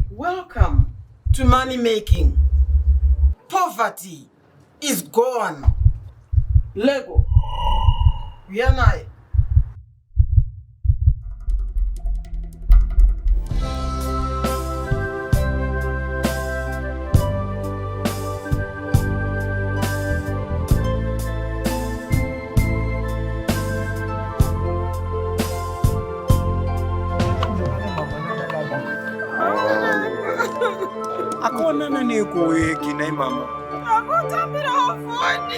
Welcome to money making. Poverty is gone. Lego. Yanai. Akona nani kuweki na mama? Akutambira afani.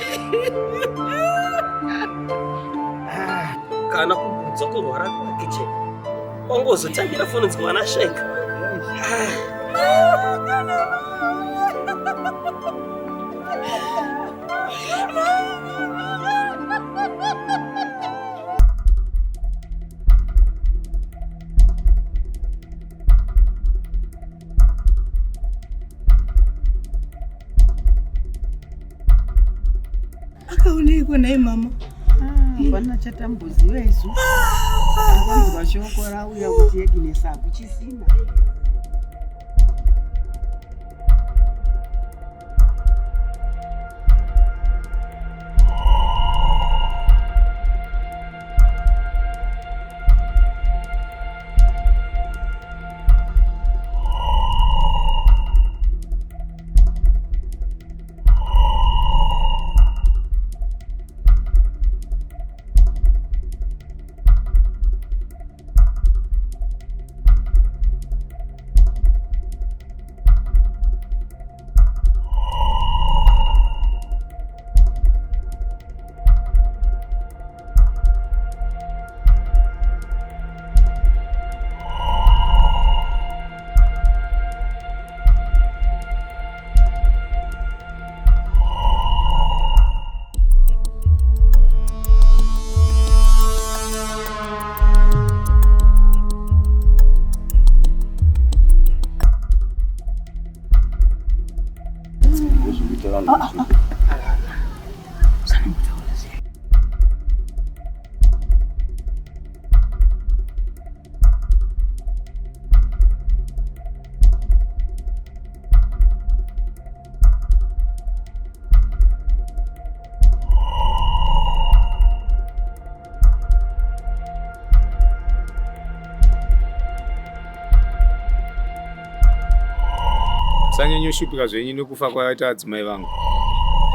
Kana kuzokorwara kiche. Wangozotambira foni dzimwana sheka. Akaonekwa naye mama. Bana chatambuziwe isu. Akwanzi bashoko rauya kuti yeginesa kuchisina. Sanyanyoshupika zvenyu nekufa kwaita adzimai vangu.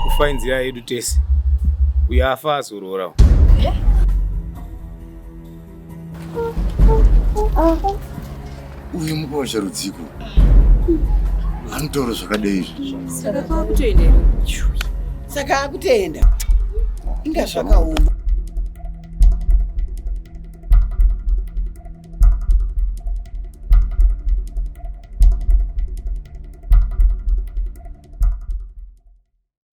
Kufa inzira yedu tese. Uyo afa azorora. Uyu mukosha rudziko. Anotoro zvakadai izvi. Saka akutenda. Inga zvakaoma.